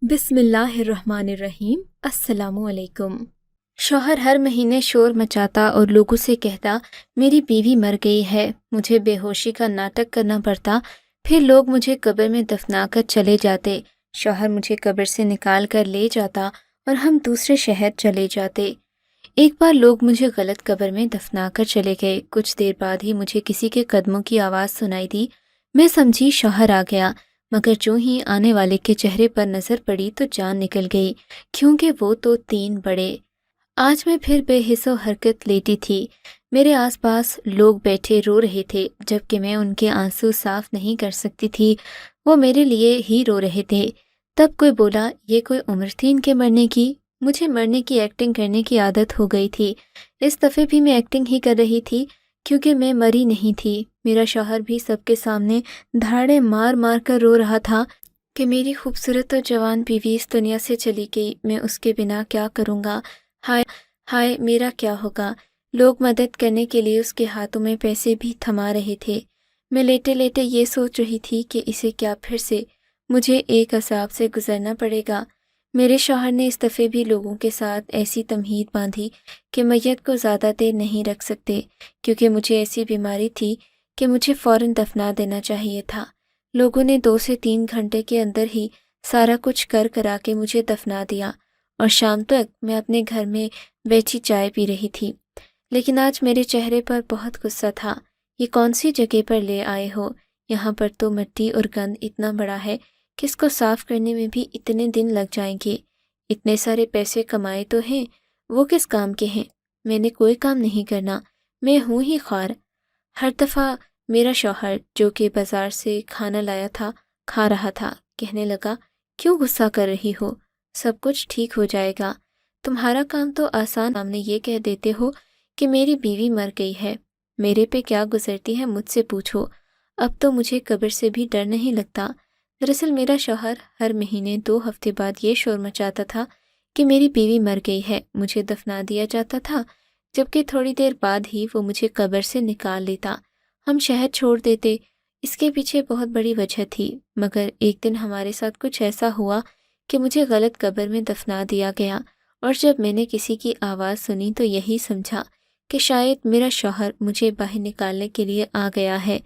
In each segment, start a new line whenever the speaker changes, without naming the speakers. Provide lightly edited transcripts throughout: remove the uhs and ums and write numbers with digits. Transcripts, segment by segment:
بسم اللہ الرحمن الرحیم۔ السلام علیکم۔ شوہر ہر مہینے شور مچاتا اور لوگوں سے کہتا میری بیوی مر گئی ہے، مجھے بے ہوشی کا ناٹک کرنا پڑتا، پھر لوگ مجھے قبر میں دفنا کر چلے جاتے، شوہر مجھے قبر سے نکال کر لے جاتا اور ہم دوسرے شہر چلے جاتے۔ ایک بار لوگ مجھے غلط قبر میں دفنا کر چلے گئے، کچھ دیر بعد ہی مجھے کسی کے قدموں کی آواز سنائی دی، میں سمجھی شوہر آ گیا، مگر جو ہی آنے والے کے چہرے پر نظر پڑی تو جان نکل گئی، کیونکہ وہ تو 3 بڑے۔ آج میں پھر بے حس و حرکت لیٹی تھی، میرے آس پاس لوگ بیٹھے رو رہے تھے، جبکہ میں ان کے آنسو صاف نہیں کر سکتی تھی، وہ میرے لیے ہی رو رہے تھے۔ تب کوئی بولا یہ کوئی عمر تھی ان کے مرنے کی؟ مجھے مرنے کی ایکٹنگ کرنے کی عادت ہو گئی تھی، اس دفعے بھی میں ایکٹنگ ہی کر رہی تھی، کیونکہ میں مری نہیں تھی۔ میرا شوہر بھی سب کے سامنے دھاڑے مار مار کر رو رہا تھا کہ میری خوبصورت اور جوان بیوی اس دنیا سے چلی گئی، میں اس کے بنا کیا کروں گا، ہائے ہائے میرا کیا ہوگا۔ لوگ مدد کرنے کے لیے اس کے ہاتھوں میں پیسے بھی تھما رہے تھے۔ میں لیٹے لیٹے یہ سوچ رہی تھی کہ اسے کیا پھر سے مجھے ایک عذاب سے گزرنا پڑے گا۔ میرے شوہر نے اس دفعے بھی لوگوں کے ساتھ ایسی تمہید باندھی کہ میت کو زیادہ دیر نہیں رکھ سکتے، کیونکہ مجھے ایسی بیماری تھی کہ مجھے فوراً دفنا دینا چاہیے تھا۔ لوگوں نے 2 سے 3 گھنٹے کے اندر ہی سارا کچھ کرا کے مجھے دفنا دیا، اور شام تک میں اپنے گھر میں بیٹھی چائے پی رہی تھی۔ لیکن آج میرے چہرے پر بہت غصہ تھا۔ یہ کون سی جگہ پر لے آئے ہو؟ یہاں پر تو مٹی اور گند اتنا بڑا ہے کہ اس کو صاف کرنے میں بھی اتنے دن لگ جائیں گے۔ اتنے سارے پیسے کمائے تو ہیں، وہ کس کام کے ہیں؟ میں نے کوئی کام نہیں کرنا، میں ہوں ہی خوار۔ ہر دفعہ میرا شوہر جو کہ بازار سے کھانا لایا تھا کھا رہا تھا، کہنے لگا کیوں غصہ کر رہی ہو، سب کچھ ٹھیک ہو جائے گا، تمہارا کام تو آسان، سامنے یہ کہہ دیتے ہو کہ میری بیوی مر گئی ہے، میرے پہ کیا گزرتی ہے مجھ سے پوچھو۔ اب تو مجھے قبر سے بھی ڈر نہیں لگتا۔ دراصل میرا شوہر ہر مہینے 2 ہفتے بعد یہ شور مچاتا تھا کہ میری بیوی مر گئی ہے، مجھے دفنا دیا جاتا تھا، جبکہ تھوڑی دیر بعد ہی وہ مجھے قبر سے نکال لیتا، ہم شہر چھوڑ دیتے۔ اس کے پیچھے بہت بڑی وجہ تھی، مگر ایک دن ہمارے ساتھ کچھ ایسا ہوا کہ مجھے غلط قبر میں دفنا دیا گیا، اور جب میں نے کسی کی آواز سنی تو یہی سمجھا کہ شاید میرا شوہر مجھے باہر نکالنے کے لیے آ گیا ہے،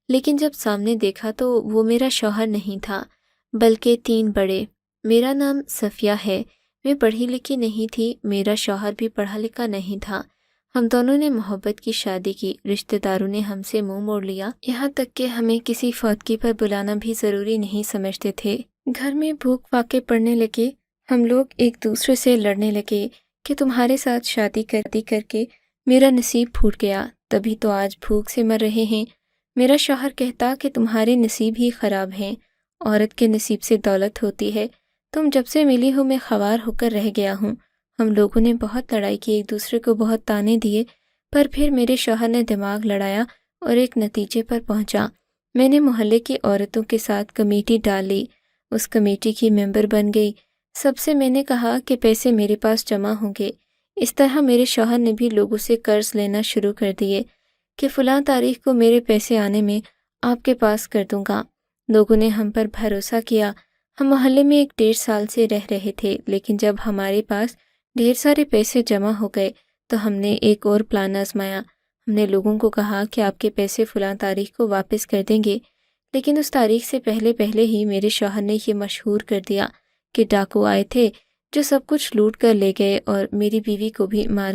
لیکن جب سامنے دیکھا تو وہ میرا شوہر نہیں تھا بلکہ 3 بڑے۔ میرا نام صفیہ ہے، میں پڑھی لکھی نہیں تھی، میرا شوہر بھی پڑھا لکھا نہیں تھا، ہم دونوں نے محبت کی شادی کی، رشتہ داروں نے ہم سے منہ موڑ لیا، یہاں تک کہ ہمیں کسی فوتگی پر بلانا بھی ضروری نہیں سمجھتے تھے۔ گھر میں بھوک واقع پڑنے لگے، ہم لوگ ایک دوسرے سے لڑنے لگے کہ تمہارے ساتھ شادی کر کے میرا نصیب پھوٹ گیا، تبھی تو آج بھوک سے مر رہے ہیں۔ میرا شوہر کہتا کہ تمہارے نصیب ہی خراب ہیں، عورت کے نصیب سے دولت ہوتی ہے، تم جب سے ملی ہو میں خوار ہو کر رہ گیا ہوں۔ ہم لوگوں نے بہت لڑائی کی، ایک دوسرے کو بہت تانے دیے، پر پھر میرے شوہر نے دماغ لڑایا اور ایک نتیجے پر پہنچا۔ میں نے محلے کی عورتوں کے ساتھ کمیٹی ڈال لی، اس کمیٹی کی ممبر بن گئی، سب سے میں نے کہا کہ پیسے میرے پاس جمع ہوں گے۔ اس طرح میرے شوہر نے بھی لوگوں سے قرض لینا شروع کر دیے کہ فلاں تاریخ کو میرے پیسے آنے میں آپ کے پاس کر دوں گا۔ لوگوں نے ہم پر بھروسہ کیا۔ ہم محلے میں 1.5 سال سے رہ رہے تھے، لیکن جب ہمارے پاس ڈھیر سارے پیسے جمع ہو گئے تو ہم نے ایک اور پلان آزمایا۔ ہم نے لوگوں کو کہا کہ آپ کے پیسے فلاں تاریخ کو واپس کر دیں گے، لیکن اس تاریخ سے پہلے ہی میرے شوہر نے یہ مشہور کر دیا کہ ڈاکو آئے تھے جو سب کچھ لوٹ کر لے گئے اور میری بیوی کو بھی مار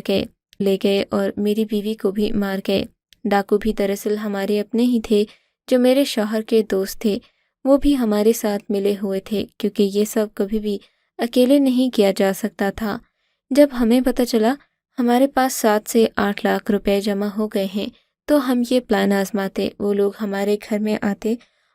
گئے۔ ڈاکو بھی دراصل ہمارے اپنے ہی تھے جو میرے شوہر کے دوست تھے، وہ بھی ہمارے ساتھ ملے ہوئے تھے، کیونکہ یہ سب کبھی بھی اکیلے نہیں کیا جا سکتا تھا۔ جب ہمیں پتہ چلا ہمارے پاس 7 سے 8 لاکھ روپے جمع ہو گئے ہیں تو ہم یہ پلان آزماتے، وہ لوگ ہمارے گھر میں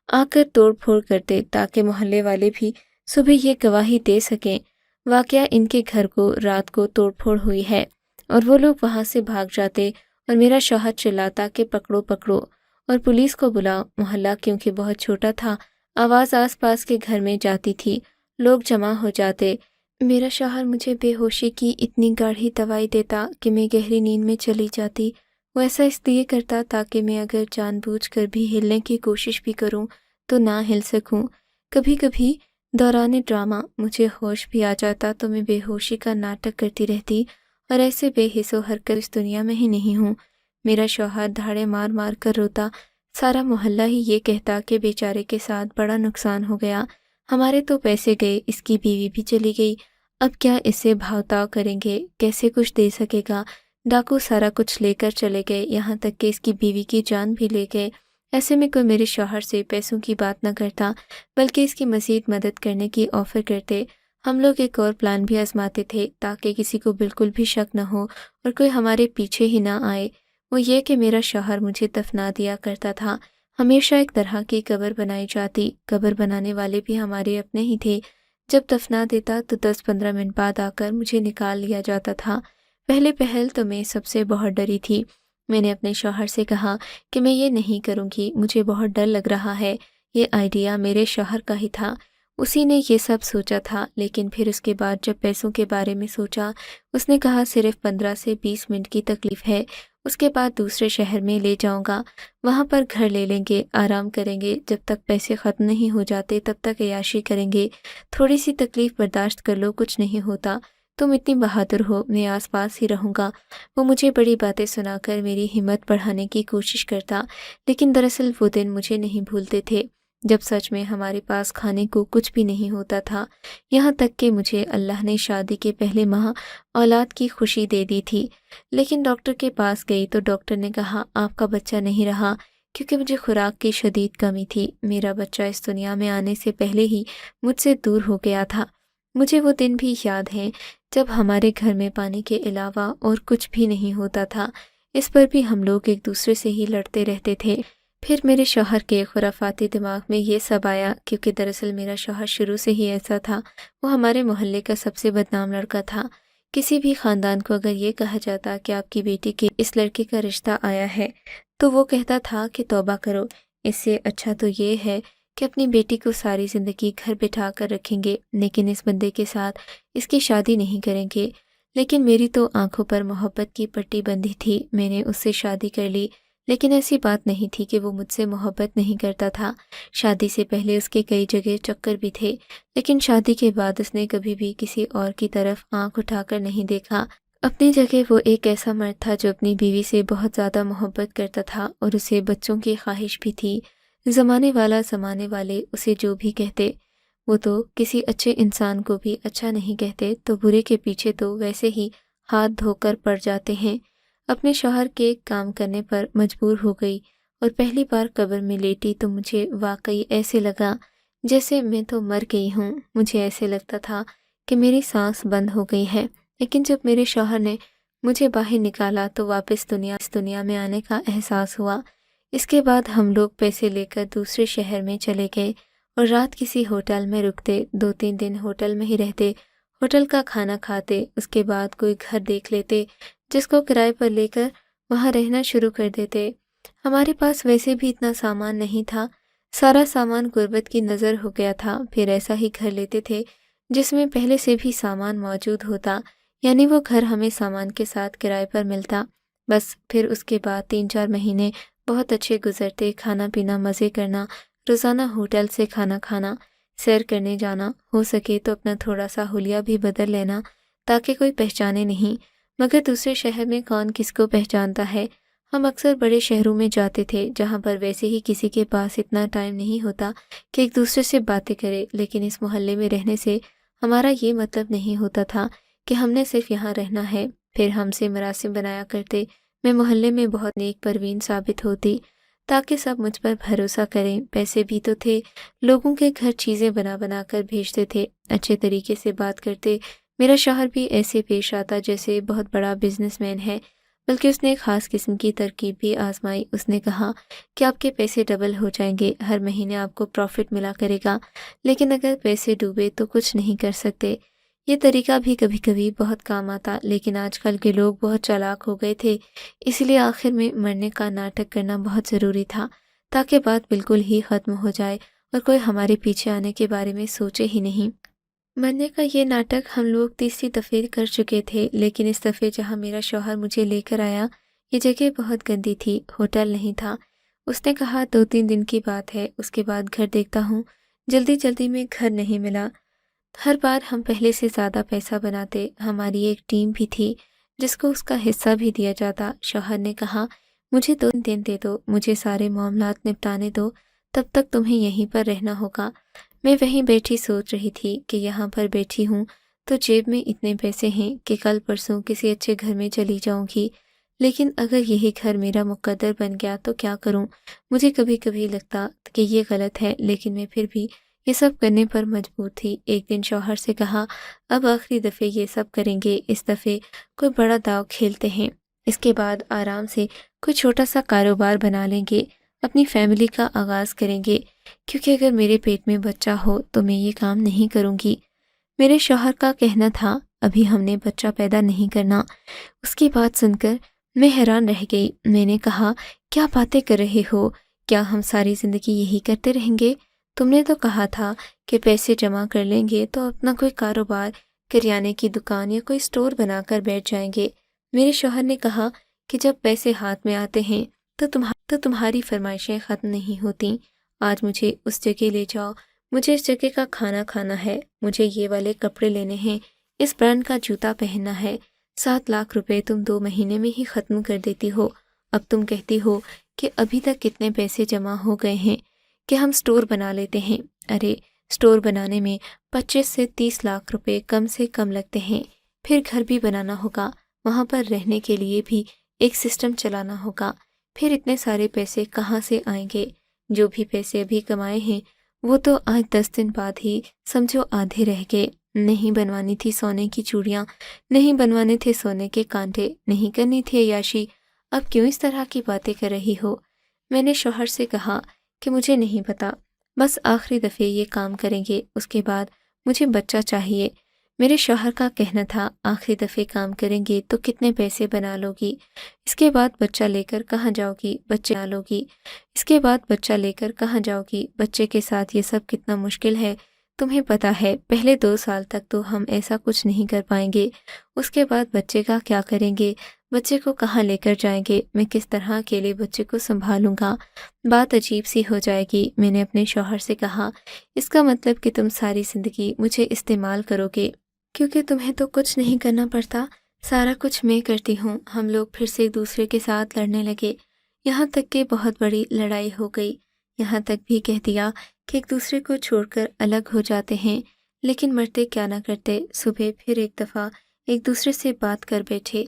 آ کر توڑ پھوڑ کرتے تاکہ محلے والے بھی صبح یہ گواہی دے سکیں واقعہ ان کے گھر کو رات کو توڑ پھوڑ ہوئی ہے، اور وہ لوگ وہاں سے بھاگ جاتے اور میرا شوہر چلاتا کہ پکڑو پکڑو اور پولیس کو بلاؤ۔ محلہ کیونکہ بہت چھوٹا تھا، آواز آس پاس کے گھر میں جاتی تھی، لوگ جمع ہو جاتے۔ میرا شوہر مجھے بے ہوشی کی اتنی گاڑھی دوائی دیتا کہ میں گہری نیند میں چلی جاتی۔ وہ ایسا اس لیے کرتا تاکہ میں اگر جان بوجھ کر بھی ہلنے کی کوشش بھی کروں تو نہ ہل سکوں۔ کبھی کبھی دوران ڈرامہ مجھے ہوش بھی آ جاتا تو میں بے ہوشی کا ناٹک کرتی رہتی، اور ایسے بے حس و حرکت اس دنیا میں ہی نہیں ہوں۔ میرا شوہر دھاڑے مار مار کر روتا، سارا محلہ ہی یہ کہتا کہ بیچارے کے ساتھ بڑا نقصان ہو گیا، ہمارے تو پیسے گئے، اس کی بیوی بھی چلی گئی، اب کیا اسے بھاؤتاؤ کریں گے، کیسے کچھ دے سکے گا، ڈاکو سارا کچھ لے کر چلے گئے، یہاں تک کہ اس کی بیوی کی جان بھی لے گئے۔ ایسے میں کوئی میرے شوہر سے پیسوں کی بات نہ کرتا، بلکہ اس کی مزید مدد کرنے کی آفر کرتے۔ ہم لوگ ایک اور پلان بھی آزماتے تھے تاکہ کسی کو بالکل بھی شک نہ ہو اور کوئی ہمارے پیچھے ہی نہ آئے۔ وہ یہ کہ میرا شوہر مجھے دفنا دیا کرتا تھا، ہمیشہ ایک طرح کی قبر بنائی جاتی، قبر بنانے والے بھی ہمارے اپنے ہی تھے۔ جب دفنا دیتا تو 10-15 منٹ بعد آ کر مجھے نکال لیا جاتا تھا۔ پہلے پہل تو میں سب سے بہت ڈری تھی۔ میں نے اپنے شوہر سے کہا کہ میں یہ نہیں کروں گی، مجھے بہت ڈر لگ رہا ہے۔ یہ آئیڈیا میرے شوہر کا ہی تھا، اسی نے یہ سب سوچا تھا، لیکن پھر اس کے بعد جب پیسوں کے بارے میں سوچا، اس نے کہا صرف 15 سے 20 منٹ کی تکلیف ہے، اس کے بعد دوسرے شہر میں لے جاؤں گا، وہاں پر گھر لے لیں گے، آرام کریں گے، جب تک پیسے ختم نہیں ہو جاتے تب تک عیاشی کریں گے، تھوڑی سی تکلیف برداشت کر لو، کچھ نہیں ہوتا، تم اتنی بہادر ہو، میں آس پاس ہی رہوں گا۔ وہ مجھے بڑی باتیں سنا کر میری ہمت بڑھانے کی کوشش کرتا، لیکن دراصل وہ دن مجھے نہیں بھولتے تھے جب سچ میں ہمارے پاس کھانے کو کچھ بھی نہیں ہوتا تھا، یہاں تک کہ مجھے اللہ نے شادی کے پہلے ماہ اولاد کی خوشی دے دی تھی۔ لیکن ڈاکٹر کے پاس گئی تو ڈاکٹر نے کہا آپ کا بچہ نہیں رہا، کیونکہ مجھے خوراک کی شدید کمی تھی۔ میرا بچہ اس دنیا میں آنے سے پہلے ہی مجھ سے دور ہو گیا تھا۔ مجھے وہ دن بھی یاد ہیں جب ہمارے گھر میں پانی کے علاوہ اور کچھ بھی نہیں ہوتا تھا، اس پر بھی ہم لوگ ایک دوسرے سے ہی لڑتے رہتے تھے۔ پھر میرے شوہر کے خرافاتی دماغ میں یہ سب آیا، کیونکہ دراصل میرا شوہر شروع سے ہی ایسا تھا، وہ ہمارے محلے کا سب سے بدنام لڑکا تھا۔ کسی بھی خاندان کو اگر یہ کہا جاتا کہ آپ کی بیٹی کے اس لڑکے کا رشتہ آیا ہے تو وہ کہتا تھا کہ توبہ کرو، اس سے اچھا تو یہ ہے کہ اپنی بیٹی کو ساری زندگی گھر بٹھا کر رکھیں گے، لیکن اس بندے کے ساتھ اس کی شادی نہیں کریں گے۔ لیکن میری تو آنکھوں پر محبت کی پٹی بندھی تھی، میں نے اس سے شادی کر لی، لیکن ایسی بات نہیں تھی کہ وہ مجھ سے محبت نہیں کرتا تھا۔ شادی سے پہلے اس کے کئی جگہ چکر بھی تھے، لیکن شادی کے بعد اس نے کبھی بھی کسی اور کی طرف آنکھ اٹھا کر نہیں دیکھا۔ اپنی جگہ وہ ایک ایسا مرد تھا جو اپنی بیوی سے بہت زیادہ محبت کرتا تھا اور اسے بچوں کی خواہش بھی تھی۔ زمانے والا زمانے والے اسے جو بھی کہتے، وہ تو کسی اچھے انسان کو بھی اچھا نہیں کہتے، تو برے کے پیچھے تو ویسے ہی ہاتھ دھو کر پڑ جاتے ہیں۔ اپنے شوہر کے کام کرنے پر مجبور ہو گئی اور پہلی بار قبر میں لیٹی تو مجھے واقعی ایسے لگا جیسے میں تو مر گئی ہوں۔ مجھے ایسے لگتا تھا کہ میری سانس بند ہو گئی ہے، لیکن جب میرے شوہر نے مجھے باہر نکالا تو واپس اس دنیا میں آنے کا احساس ہوا۔ اس کے بعد ہم لوگ پیسے لے کر دوسرے شہر میں چلے گئے اور رات کسی ہوٹل میں رکتے، 2-3 دن ہوٹل میں ہی رہتے، ہوٹل کا کھانا کھاتے، اس کے بعد کوئی گھر دیکھ لیتے جس کو کرائے پر لے کر وہاں رہنا شروع کر دیتے۔ ہمارے پاس ویسے بھی اتنا سامان نہیں تھا، سارا سامان غربت کی نظر ہو گیا تھا۔ پھر ایسا ہی گھر لیتے تھے جس میں پہلے سے بھی سامان موجود ہوتا، یعنی وہ گھر ہمیں سامان کے ساتھ کرائے پر ملتا۔ بس پھر اس کے بعد 3-4 مہینے بہت اچھے گزرتے، کھانا پینا، مزے کرنا، روزانہ ہوٹل سے کھانا کھانا، سیر کرنے جانا، ہو سکے تو اپنا تھوڑا سا حلیہ بھی بدل لینا تاکہ کوئی پہچانے نہیں، مگر دوسرے شہر میں کون کس کو پہچانتا ہے۔ ہم اکثر بڑے شہروں میں جاتے تھے جہاں پر ویسے ہی کسی کے پاس اتنا ٹائم نہیں ہوتا کہ ایک دوسرے سے باتیں کرے، لیکن اس محلے میں رہنے سے ہمارا یہ مطلب نہیں ہوتا تھا کہ ہم نے صرف یہاں رہنا ہے۔ پھر ہم سے مراسم بنایا کرتے، میں محلے میں بہت نیک پروین ثابت ہوتی تاکہ سب مجھ پر بھروسہ کریں۔ پیسے بھی تو تھے، لوگوں کے گھر چیزیں بنا بنا کر بھیجتے تھے، اچھے طریقے سے بات کرتے۔ میرا شوہر بھی ایسے پیش آتا جیسے بہت بڑا بزنس مین ہے، بلکہ اس نے ایک خاص قسم کی ترکیب بھی آزمائی۔ اس نے کہا کہ آپ کے پیسے ڈبل ہو جائیں گے، ہر مہینے آپ کو پروفٹ ملا کرے گا، لیکن اگر پیسے ڈوبے تو کچھ نہیں کر سکتے۔ یہ طریقہ بھی کبھی کبھی بہت کام آتا، لیکن آج کل کے لوگ بہت چالاک ہو گئے تھے، اس لیے آخر میں مرنے کا ناٹک کرنا بہت ضروری تھا تاکہ بات بالکل ہی ختم ہو جائے اور کوئی ہمارے پیچھے آنے کے بارے میں سوچے ہی نہیں۔ مرنے کا یہ ناٹک ہم لوگ 3 دفعہ کر چکے تھے، لیکن اس دفعہ جہاں میرا شوہر مجھے لے کر آیا، یہ جگہ بہت گندی تھی، ہوٹل نہیں تھا۔ اس نے کہا 2-3 دن کی بات ہے، اس کے بعد گھر دیکھتا ہوں جلدی جلدی میں گھر نہیں ملا۔ ہر بار ہم پہلے سے زیادہ پیسہ بناتے۔ ہماری ایک ٹیم بھی تھی جس کو اس کا حصہ بھی دیا جاتا۔ شوہر نے کہا مجھے 2 دن دے دو، مجھے سارے معاملات نپٹانے دو، تب تک تمہیں یہیں پر رہنا ہوگا۔ میں وہیں بیٹھی سوچ رہی تھی کہ یہاں پر بیٹھی ہوں تو جیب میں اتنے پیسے ہیں کہ کل پرسوں کسی اچھے گھر میں چلی جاؤں گی، لیکن اگر یہی گھر میرا مقدر بن گیا تو کیا کروں؟ مجھے کبھی کبھی لگتا کہ یہ غلط ہے، لیکن میں پھر بھی یہ سب کرنے پر مجبور تھی۔ ایک دن شوہر سے کہا اب آخری دفعہ یہ سب کریں گے، اس دفعہ کوئی بڑا داؤ کھیلتے ہیں، اس کے بعد آرام سے کوئی چھوٹا سا کاروبار بنا لیں گے، اپنی فیملی کا آغاز کریں گے، کیونکہ اگر میرے پیٹ میں بچہ ہو تو میں یہ کام نہیں کروں گی۔ میرے شوہر کا کہنا تھا ابھی ہم نے بچہ پیدا نہیں کرنا۔ اس کی بات سن کر میں حیران رہ گئی۔ میں نے کہا کیا باتیں کر رہے ہو؟ کیا ہم ساری زندگی یہی کرتے رہیں گے؟ تم نے تو کہا تھا کہ پیسے جمع کر لیں گے تو اپنا کوئی کاروبار، کریانے کی دکان یا کوئی سٹور بنا کر بیٹھ جائیں گے۔ میرے شوہر نے کہا کہ جب پیسے ہاتھ میں آتے ہیں تو تمہاری فرمائشیں ختم نہیں ہوتی۔ آج مجھے اس جگہ لے جاؤ، مجھے اس جگہ کا کھانا کھانا ہے، مجھے یہ والے کپڑے لینے ہیں، اس برانڈ کا جوتا پہننا ہے۔ 7 لاکھ روپے تم 2 مہینے میں ہی ختم کر دیتی ہو۔ اب تم کہتی ہو کہ ابھی تک کتنے پیسے جمع ہو گئے ہیں کہ ہم سٹور بنا لیتے ہیں۔ ارے سٹور بنانے میں 25 سے 30 لاکھ روپے کم سے کم لگتے ہیں، پھر گھر بھی بنانا ہوگا، وہاں پر رہنے کے لیے بھی ایک سسٹم چلانا ہوگا، پھر اتنے سارے پیسے کہاں سے آئیں گے؟ جو بھی پیسے ابھی کمائے ہیں وہ تو آج 10 دن بعد ہی سمجھو آدھے رہ گئے۔ نہیں بنوانی تھی سونے کی چوڑیاں، نہیں بنوانے تھے سونے کے کانٹے، نہیں کرنی تھی عیاشی، اب کیوں اس طرح کی باتیں کر رہی ہو؟ میں نے شوہر سے کہا کہ مجھے نہیں پتا، بس آخری دفعہ یہ کام کریں گے، اس کے بعد مجھے بچہ چاہیے۔ میرے شوہر کا کہنا تھا آخری دفعہ کام کریں گے تو کتنے پیسے بنا لو گی؟ اس کے بعد بچہ لے کر کہاں جاؤ گی؟ بچے بنا لو گی، اس کے بعد بچہ لے کر کہاں جاؤ گی؟ بچے کے ساتھ یہ سب کتنا مشکل ہے، تمہیں پتہ ہے۔ پہلے 2 سال تک تو ہم ایسا کچھ نہیں کر پائیں گے، اس کے بعد بچے کا کیا کریں گے؟ بچے کو کہاں لے کر جائیں گے؟ میں کس طرح اکیلے بچے کو سنبھالوں گا؟ بات عجیب سی ہو جائے گی۔ میں نے اپنے شوہر سے کہا اس کا مطلب کہ تم ساری زندگی مجھے استعمال کرو گے، کیونکہ تمہیں تو کچھ نہیں کرنا پڑتا، سارا کچھ میں کرتی ہوں۔ ہم لوگ پھر سے ایک دوسرے کے ساتھ لڑنے لگے، یہاں تک کہ بہت بڑی لڑائی ہو گئی، یہاں تک بھی کہہ دیا کہ ایک دوسرے کو چھوڑ کر الگ ہو جاتے ہیں، لیکن مرتے کیا نہ کرتے۔ صبح پھر ایک دفعہ ایک دوسرے سے بات کر بیٹھے،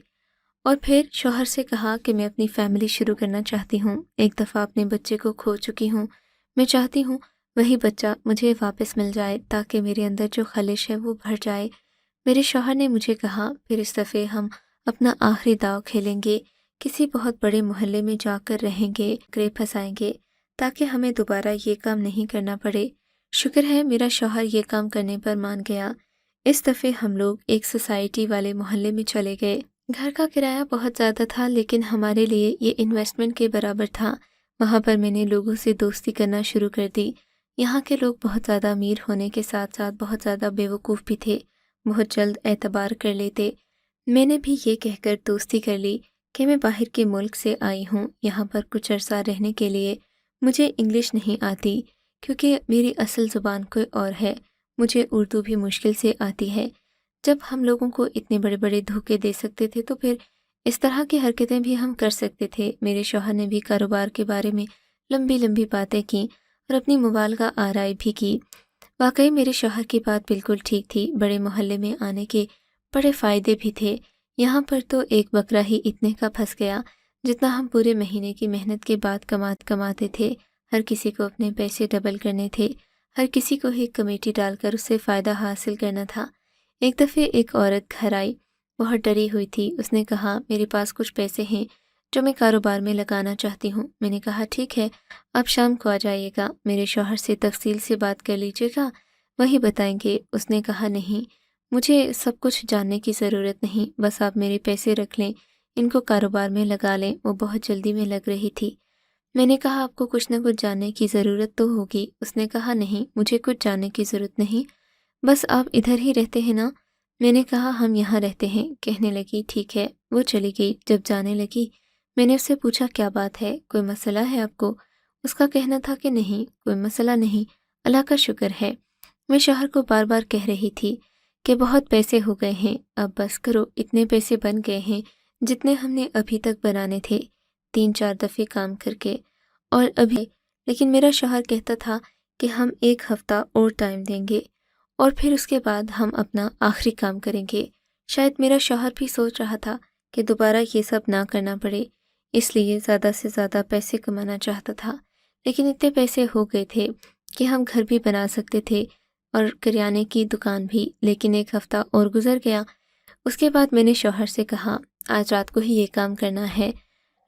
اور پھر شوہر سے کہا کہ میں اپنی فیملی شروع کرنا چاہتی ہوں، ایک دفعہ اپنے بچے کو کھو چکی ہوں، میں چاہتی ہوں وہی بچہ مجھے واپس مل جائے تاکہ میرے اندر جو خلش ہے وہ بھر جائے۔ میرے شوہر نے مجھے کہا پھر اس دفعہ ہم اپنا آخری داؤ کھیلیں گے، کسی بہت بڑے محلے میں جا کر رہیں گے، کرے پھنسائیں گے تاکہ ہمیں دوبارہ یہ کام نہیں کرنا پڑے۔ شکر ہے میرا شوہر یہ کام کرنے پر مان گیا۔ اس دفعہ ہم لوگ ایک سوسائٹی والے محلے میں چلے گئے۔ گھر کا کرایہ بہت زیادہ تھا، لیکن ہمارے لیے یہ انویسٹمنٹ کے برابر تھا۔ وہاں پر میں نے لوگوں سے دوستی کرنا شروع کر دی۔ یہاں کے لوگ بہت زیادہ امیر ہونے کے ساتھ ساتھ بہت زیادہ بیوقوف بھی تھے، بہت جلد اعتبار کر لیتے۔ میں نے بھی یہ کہہ کر دوستی کر لی کہ میں باہر کے ملک سے آئی ہوں، یہاں پر کچھ عرصہ رہنے کے لیے۔ مجھے انگلش نہیں آتی کیونکہ میری اصل زبان کوئی اور ہے، مجھے اردو بھی مشکل سے آتی ہے۔ جب ہم لوگوں کو اتنے بڑے بڑے دھوکے دے سکتے تھے تو پھر اس طرح کی حرکتیں بھی ہم کر سکتے تھے۔ میرے شوہر نے بھی کاروبار کے بارے میں لمبی لمبی باتیں کیں اور اپنی مبالغہ آرائی بھی کی۔ واقعی میرے شوہر کی بات بالکل ٹھیک تھی، بڑے محلے میں آنے کے بڑے فائدے بھی تھے۔ یہاں پر تو ایک بکرا ہی اتنے کا پھنس گیا جتنا ہم پورے مہینے کی محنت کے بعد کماتے تھے۔ ہر کسی کو اپنے پیسے ڈبل کرنے تھے، ہر کسی کو ایک کمیٹی ڈال کر اس سے فائدہ حاصل کرنا تھا۔ ایک دفعہ ایک عورت گھر آئی، بہت ڈری ہوئی تھی۔ اس نے کہا میرے پاس کچھ پیسے ہیں جو میں کاروبار میں لگانا چاہتی ہوں۔ میں نے کہا ٹھیک ہے، آپ شام کو آ جائیے گا، میرے شوہر سے تفصیل سے بات کر لیجیے گا، وہی بتائیں گے۔ اس نے کہا نہیں، مجھے سب کچھ جاننے کی ضرورت نہیں، بس آپ میرے پیسے رکھ لیں، ان کو کاروبار میں لگا لیں۔ وہ بہت جلدی میں لگ رہی تھی۔ میں نے کہا آپ کو کچھ نہ کچھ جاننے کی ضرورت تو ہوگی۔ اس نے کہا نہیں، مجھے کچھ جاننے کی ضرورت نہیں، بس آپ ادھر ہی رہتے ہیں نا؟ میں نے کہا ہم یہاں رہتے ہیں۔ کہنے لگی ٹھیک ہے، وہ چلی گئی۔ جب جانے لگی میں نے اس سے پوچھا کیا بات ہے، کوئی مسئلہ ہے آپ کو؟ اس کا کہنا تھا کہ نہیں، کوئی مسئلہ نہیں، اللہ کا شکر ہے۔ میں شوہر کو بار بار کہہ رہی تھی کہ بہت پیسے ہو گئے ہیں، اب بس کرو، اتنے پیسے بن گئے ہیں جتنے ہم نے ابھی تک بنانے تھے، 3-4 دفعے کام کر کے، اور ابھی۔ لیکن میرا شوہر کہتا تھا کہ ہم 1 ہفتہ اور ٹائم دیں گے اور پھر اس کے بعد ہم اپنا آخری کام کریں گے۔ شاید میرا شوہر بھی سوچ رہا تھا کہ دوبارہ یہ سب نہ کرنا پڑے، اس لیے زیادہ سے زیادہ پیسے کمانا چاہتا تھا۔ لیکن اتنے پیسے ہو گئے تھے کہ ہم گھر بھی بنا سکتے تھے اور کریانے کی دکان بھی۔ لیکن 1 ہفتہ اور گزر گیا۔ اس کے بعد میں نے شوہر سے کہا آج رات کو ہی یہ کام کرنا ہے۔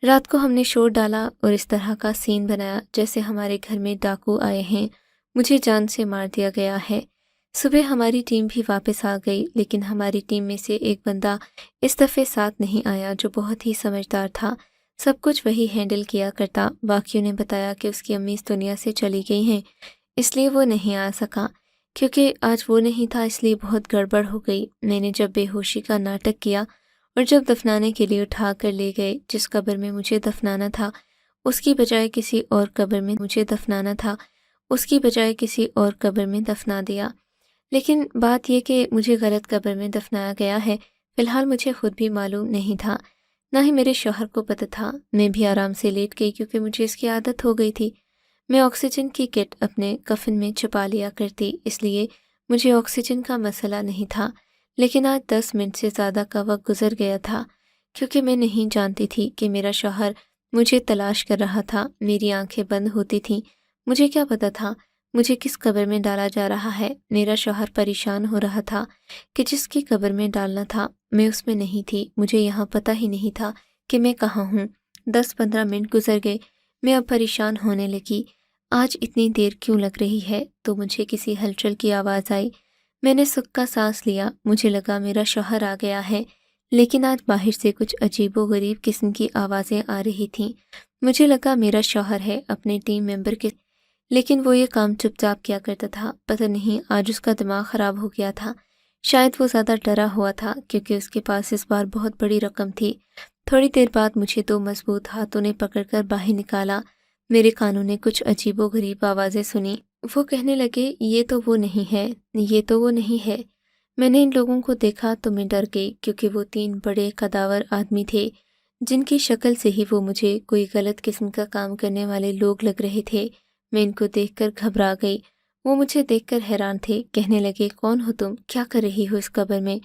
رات کو ہم نے شور ڈالا اور اس طرح کا سین بنایا جیسے ہمارے گھر میں ڈاکو آئے ہیں، مجھے جان سے مار دیا گیا ہے۔ صبح ہماری ٹیم بھی واپس آ گئی، لیکن ہماری ٹیم میں سے ایک بندہ اس دفعے ساتھ نہیں آیا جو بہت ہی سمجھدار تھا، سب کچھ وہی ہینڈل کیا کرتا۔ باقیوں نے بتایا کہ اس کی امی اس دنیا سے چلی گئی ہیں، اس لیے وہ نہیں آ سکا۔ کیونکہ آج وہ نہیں تھا اس لیے بہت گڑبڑ ہو گئی۔ میں نے جب بے ہوشی کا ناٹک کیا اور جب دفنانے کے لیے اٹھا کر لے گئے، جس قبر میں مجھے دفنانا تھا اس کی بجائے کسی اور قبر میں مجھے دفنانا تھا، اس کی بجائے کسی اور قبر میں دفنا دیا۔ لیکن بات یہ کہ مجھے غلط قبر میں دفنایا گیا ہے، فی الحال مجھے خود بھی معلوم نہیں تھا، نہ ہی میرے شوہر کو پتہ تھا۔ میں بھی آرام سے لیٹ گئی کیونکہ مجھے اس کی عادت ہو گئی تھی۔ میں آکسیجن کی کٹ اپنے کفن میں چھپا لیا کرتی، اس لیے مجھے آکسیجن کا مسئلہ نہیں تھا۔ لیکن آج 10 منٹ سے زیادہ کا وقت گزر گیا تھا کیونکہ میں نہیں جانتی تھی کہ میرا شوہر مجھے تلاش کر رہا تھا۔ میری آنکھیں بند ہوتی تھیں، مجھے کیا پتہ تھا مجھے کس قبر میں ڈالا جا رہا ہے۔ میرا شوہر پریشان ہو رہا تھا کہ جس کی قبر میں ڈالنا تھا میں اس میں نہیں تھی، مجھے یہاں پتہ ہی نہیں تھا کہ میں کہاں ہوں۔ 10-15 منٹ گزر گئے، میں اب پریشان ہونے لگی، آج اتنی دیر کیوں لگ رہی ہے؟ تو مجھے کسی ہلچل کی آواز آئی۔ میں نے سکھ کا سانس لیا، مجھے لگا میرا شوہر آ گیا ہے، لیکن آج باہر سے کچھ عجیب و غریب قسم کی آوازیں آ رہی تھیں۔ مجھے لگا میرا شوہر ہے اپنے ٹیم ممبر کے، لیکن وہ یہ کام چپ چاپ کیا کرتا تھا۔ پتہ نہیں آج اس کا دماغ خراب ہو گیا تھا، شاید وہ زیادہ ڈرا ہوا تھا کیونکہ اس کے پاس اس بار بہت بڑی رقم تھی۔ تھوڑی دیر بعد مجھے 2 مضبوط ہاتھوں نے پکڑ کر باہر نکالا۔ میرے کانوں نے کچھ عجیب و غریب آوازیں سنی۔ وہ کہنے لگے یہ تو وہ نہیں ہے، یہ تو وہ نہیں ہے۔ میں نے ان لوگوں کو دیکھا تو میں ڈر گئی کیونکہ وہ 3 بڑے قداور آدمی تھے جن کی شکل سے ہی وہ مجھے کوئی غلط قسم کا کام کرنے والے لوگ لگ رہے تھے۔ میں ان کو دیکھ کر گھبرا گئی۔ وہ مجھے دیکھ کر حیران تھے، کہنے لگے کون ہو تم؟ کیا کر رہی ہو اس قبر میں؟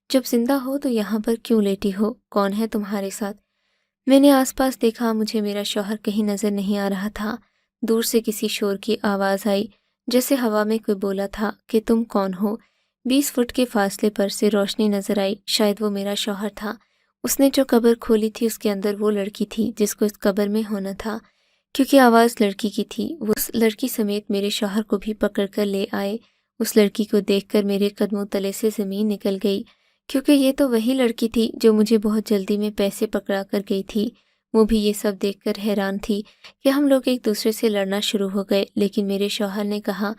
جب زندہ ہو تو یہاں پر کیوں لیٹی ہو؟ کون ہے تمہارے ساتھ؟ میں نے آس پاس دیکھا، مجھے میرا شوہر کہیں نظر نہیں آ رہا تھا۔ دور سے کسی شور کی آواز آئی، جیسے ہوا میں کوئی بولا تھا کہ تم کون ہو؟ 20 فٹ کے فاصلے پر سے روشنی نظر آئی، شاید وہ میرا شوہر تھا۔ اس نے جو قبر کھولی تھی اس کے اندر وہ لڑکی تھی جس کو اس قبر میں ہونا تھا۔ کیونکہ آواز لڑکی کی تھی، وہ اس لڑکی سمیت میرے شوہر کو بھی پکڑ کر لے آئے۔ اس لڑکی کو دیکھ کر میرے قدموں تلے سے زمین نکل گئی، کیونکہ یہ تو وہی لڑکی تھی جو مجھے بہت جلدی میں پیسے پکڑا کر گئی تھی۔ وہ بھی یہ سب دیکھ کر حیران تھی کہ ہم لوگ ایک دوسرے سے لڑنا شروع ہو گئے۔ لیکن میرے شوہر نے کہا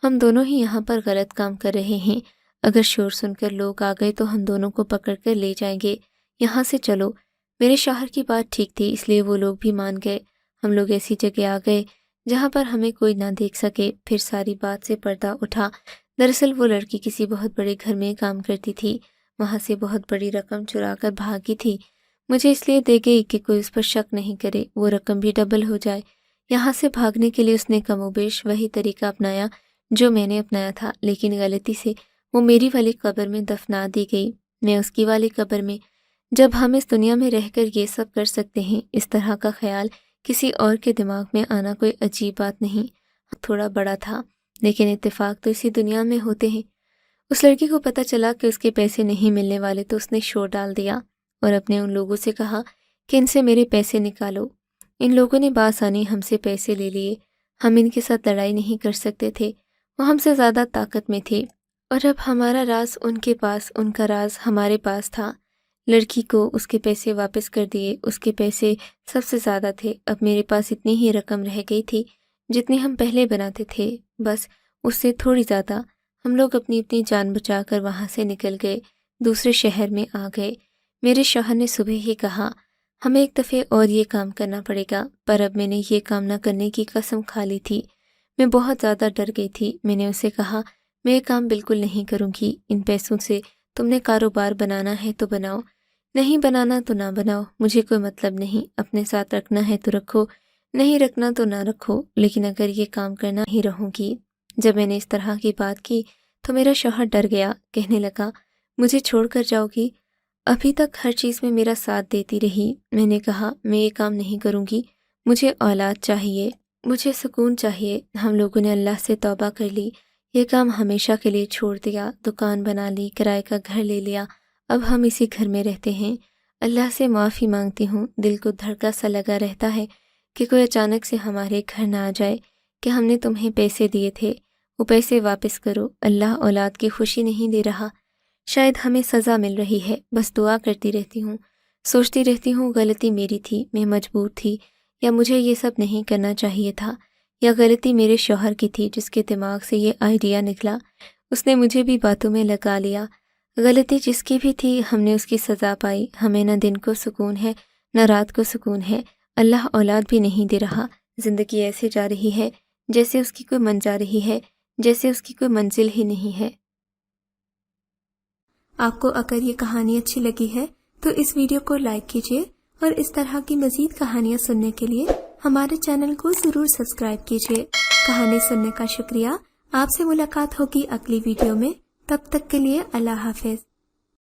ہم دونوں ہی یہاں پر غلط کام کر رہے ہیں، اگر شور سن کر لوگ آ گئے تو ہم دونوں کو پکڑ کر لے جائیں گے، یہاں سے چلو۔ میرے شوہر کی بات ٹھیک تھی، اس لیے وہ لوگ بھی مان گئے۔ ہم لوگ ایسی جگہ آ گئے جہاں پر ہمیں کوئی نہ دیکھ سکے۔ پھر ساری بات سے پردہ اٹھا۔ دراصل وہ لڑکی کسی بہت بڑے گھر میں کام کرتی تھی، وہاں سے بہت بڑی رقم چرا کر بھاگی تھی۔ مجھے اس لیے دے گئی کہ کوئی اس پر شک نہیں کرے، وہ رقم بھی ڈبل ہو جائے۔ یہاں سے بھاگنے کے لیے اس نے کم و بیش وہی طریقہ اپنایا جو میں نے اپنایا تھا، لیکن غلطی سے وہ میری والی قبر میں دفنا دی گئی، میں اس کی والی قبر میں۔ جب ہم اس دنیا میں رہ کر یہ سب کر سکتے ہیں، اس طرح کا خیال کسی اور کے دماغ میں آنا کوئی عجیب بات نہیں۔ تھوڑا بڑا تھا، لیکن اتفاق تو اسی دنیا میں ہوتے ہیں۔ اس لڑکی کو پتہ چلا کہ اس کے پیسے نہیں ملنے والے تو اس نے شور ڈال دیا اور اپنے ان لوگوں سے کہا کہ ان سے میرے پیسے نکالو۔ ان لوگوں نے بآسانی ہم سے پیسے لے لیے، ہم ان کے ساتھ لڑائی نہیں کر سکتے تھے، وہ ہم سے زیادہ طاقت میں تھے، اور اب ہمارا راز ان کے پاس، ان کا راز ہمارے پاس تھا۔ لڑکی کو اس کے پیسے واپس کر دیے، اس کے پیسے سب سے زیادہ تھے، اب میرے پاس اتنی ہی رقم رہ گئی تھی جتنی ہم پہلے بناتے تھے، بس اس سے تھوڑی زیادہ۔ ہم لوگ اپنی جان بچا کر وہاں سے نکل گئے، دوسرے شہر میں آ گئے۔ میرے شوہر نے صبح ہی کہا ہمیں ایک دفعہ اور یہ کام کرنا پڑے گا، پر اب میں نے یہ کام نہ کرنے کی قسم کھا لی تھی۔ میں بہت زیادہ ڈر گئی تھی۔ میں نے اسے کہا میں یہ کام بالکل نہیں کروں گی، ان پیسوں سے تم نے کاروبار بنانا ہے تو بناؤ، نہیں بنانا تو نہ بناؤ، مجھے کوئی مطلب نہیں، اپنے ساتھ رکھنا ہے تو رکھو، نہیں رکھنا تو نہ رکھو، لیکن اگر یہ کام کرنا ہی رہوں گی۔ جب میں نے اس طرح کی بات کی تو میرا شوہر ڈر گیا، کہنے لگا مجھے چھوڑ کر جاؤ گی؟ ابھی تک ہر چیز میں میرا ساتھ دیتی رہی۔ میں نے کہا میں یہ کام نہیں کروں گی، مجھے اولاد چاہیے، مجھے سکون چاہیے۔ ہم لوگوں نے اللہ سے توبہ کر لی، یہ کام ہمیشہ کے لیے چھوڑ دیا، دکان بنا لی، کرائے کا گھر لے لیا، اب ہم اسی گھر میں رہتے ہیں۔ اللہ سے معافی مانگتی ہوں، دل کو دھڑکا سا لگا رہتا ہے کہ کوئی اچانک سے ہمارے گھر نہ آ جائے کہ ہم نے تمہیں پیسے دیے تھے، وہ پیسے واپس کرو۔ اللہ اولاد کی خوشی نہیں دے رہا، شاید ہمیں سزا مل رہی ہے۔ بس دعا کرتی رہتی ہوں، سوچتی رہتی ہوں غلطی میری تھی، میں مجبور تھی، یا مجھے یہ سب نہیں کرنا چاہیے تھا، یا غلطی میرے شوہر کی تھی جس کے دماغ سے یہ آئیڈیا نکلا، اس نے مجھے بھی باتوں میں لگا لیا۔ غلطی جس کی بھی تھی، ہم نے اس کی سزا پائی۔ ہمیں نہ دن کو سکون ہے نہ رات کو سکون ہے، اللہ اولاد بھی نہیں دے رہا۔ زندگی ایسے جا رہی ہے جیسے اس کی کوئی من جا رہی ہے، جیسے اس کی کوئی منزل ہی نہیں ہے۔ آپ کو اگر یہ کہانی اچھی لگی ہے تو اس ویڈیو کو لائک کیجیے، اور اس طرح کی مزید کہانیاں سننے کے لیے ہمارے چینل کو ضرور سبسکرائب کیجیے۔ کہانی سننے کا شکریہ۔ آپ سے ملاقات ہوگی اگلی ویڈیو میں، تب تک کے لیے اللہ حافظ۔